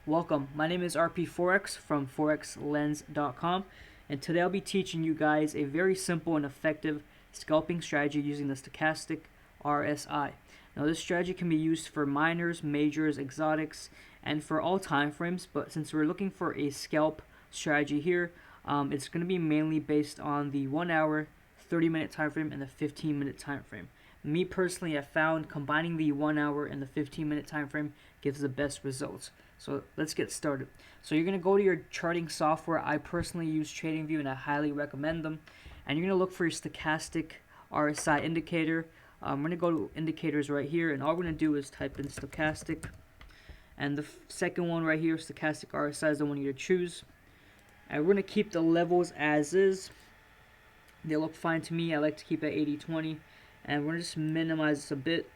Welcome, my name is RP Forex from forexlens.com, and today I'll be teaching you guys a very simple and effective scalping strategy using the Stochastic RSI. Now this strategy can be used for minors, majors, exotics, and for all time frames, but since we're looking for a scalp strategy here, it's going to be mainly based on the 1 hour, 30-minute time frame and the 15-minute time frame. Me personally, I found combining the 1 hour and the 15-minute time frame gives the best results. So let's get started. So you're going to go to your charting software. I personally use TradingView and I highly recommend them. And you're going to look for your stochastic RSI indicator. I'm going to go to indicators right here, and all we're going to do is type in stochastic. And the second one right here, stochastic RSI, is the one you're going to choose. And we're going to keep the levels as is. They look fine to me. I like to keep it 80-20. And we're going to just minimize this a bit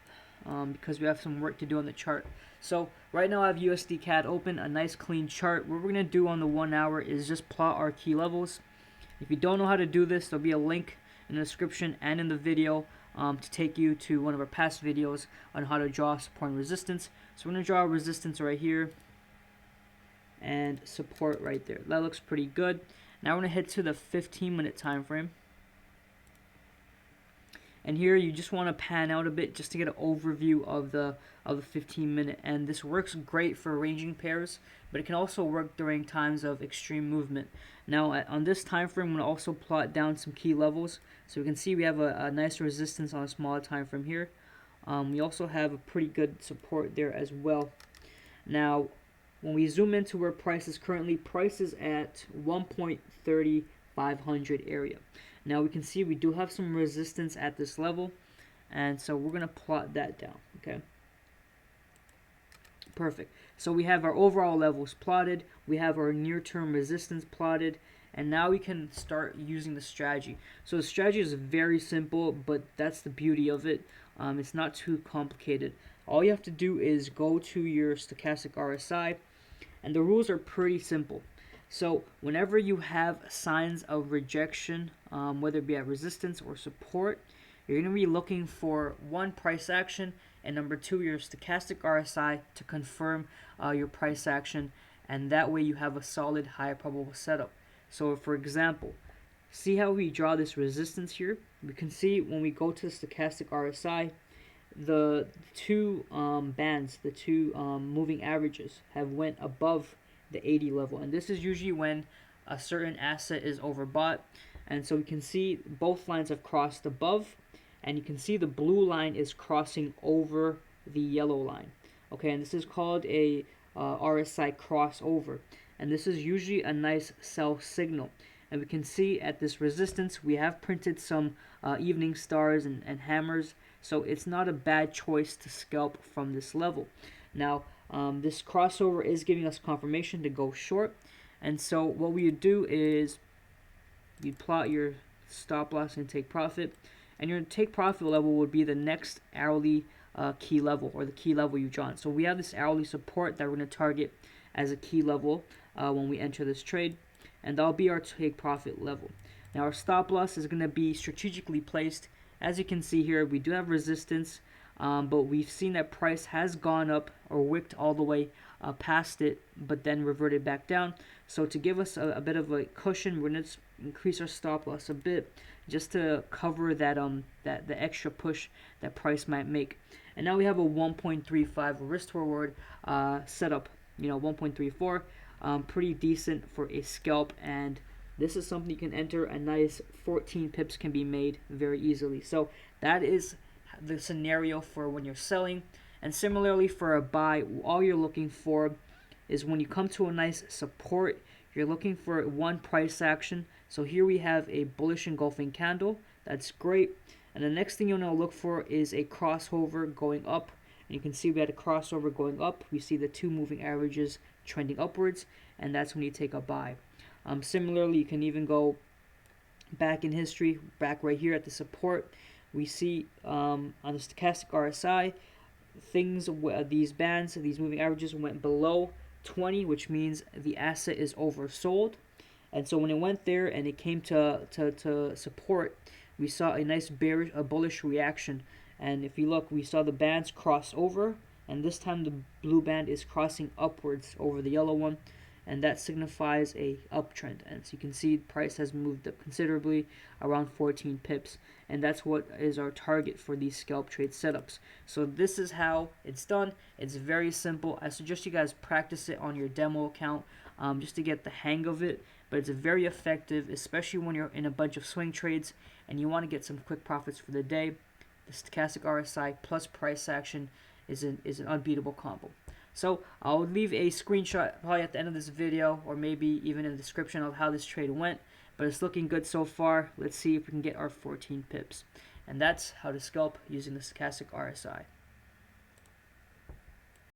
because we have some work to do on the chart. So right now I have USD CAD open, a nice clean chart. What we're going to do on the 1 hour is just plot our key levels. If you don't know how to do this, there'll be a link in the description and in the video to take you to one of our past videos on how to draw support and resistance. So we're going to draw a resistance right here and support right there. That looks pretty good. Now we're going to head to the 15-minute time frame. And here you just want to pan out a bit just to get an overview of the 15-minute. And this works great for arranging pairs, but it can also work during times of extreme movement. Now on this time frame, I'm going to also plot down some key levels. So we can see we have a nice resistance on a smaller time frame here. We also have a pretty good support there as well. Now when we zoom into where price is currently, price is at 1.3500 area. Now we can see we do have some resistance at this level, and so we're going to plot that down, okay? Perfect. So we have our overall levels plotted, we have our near-term resistance plotted, and now we can start using the strategy. So the strategy is very simple, but that's the beauty of it. It's not too complicated. All you have to do is go to your stochastic RSI, and the rules are pretty simple. So whenever you have signs of rejection, whether it be at resistance or support, you're going to be looking for one, price action, and number two, your stochastic RSI to confirm your price action, and that way you have a solid high probable setup. So for example, see how we draw this resistance here? We can see when we go to the stochastic RSI, the two bands, the two moving averages have went above the 80 level, and this is usually when a certain asset is overbought. And so we can see both lines have crossed above, and you can see the blue line is crossing over the yellow line, okay? And this is called a RSI crossover, and this is usually a nice sell signal. And we can see at this resistance we have printed some evening stars and hammers, so it's not a bad choice to scalp from this level. Now this crossover is giving us confirmation to go short, and so what we would do is you plot your stop loss and take profit, and your take profit level would be the next hourly key level, or the key level you draw. So we have this hourly support that we're going to target as a key level when we enter this trade, and that'll be our take profit level. Now our stop loss is going to be strategically placed. As you can see here, we do have resistance, but we've seen that price has gone up or wicked all the way past it, but then reverted back down. So to give us a bit of a cushion, we're going to increase our stop loss a bit just to cover that the extra push that price might make. And now we have a 1.35 risk reward setup, 1.34, pretty decent for a scalp, and this is something you can enter. A nice 14 pips can be made very easily. So that is the scenario for when you're selling. And similarly for a buy, all you're looking for is when you come to a nice support, you're looking for one, price action. So here we have a bullish engulfing candle. That's great. And the next thing you'll want to look for is a crossover going up. And you can see we had a crossover going up. We see the two moving averages trending upwards, and that's when you take a buy. Similarly, you can even go back in history, back right here at the support. We see on the stochastic RSI, these bands, these moving averages went below 20, which means the asset is oversold. And so when it went there and it came to support, we saw a nice bullish reaction. And if you look, we saw the bands cross over, and this time the blue band is crossing upwards over the yellow one, and that signifies a uptrend. And as you can see, price has moved up considerably, around 14 pips, and that's what is our target for these scalp trade setups. So this is how it's done. It's very simple. I suggest you guys practice it on your demo account just to get the hang of it, but it's very effective, especially when you're in a bunch of swing trades and you want to get some quick profits for the day. The stochastic RSI plus price action is an unbeatable combo. So I'll leave a screenshot probably at the end of this video, or maybe even in the description, of how this trade went, but it's looking good so far. Let's see if we can get our 14 pips. And that's how to scalp using the stochastic RSI.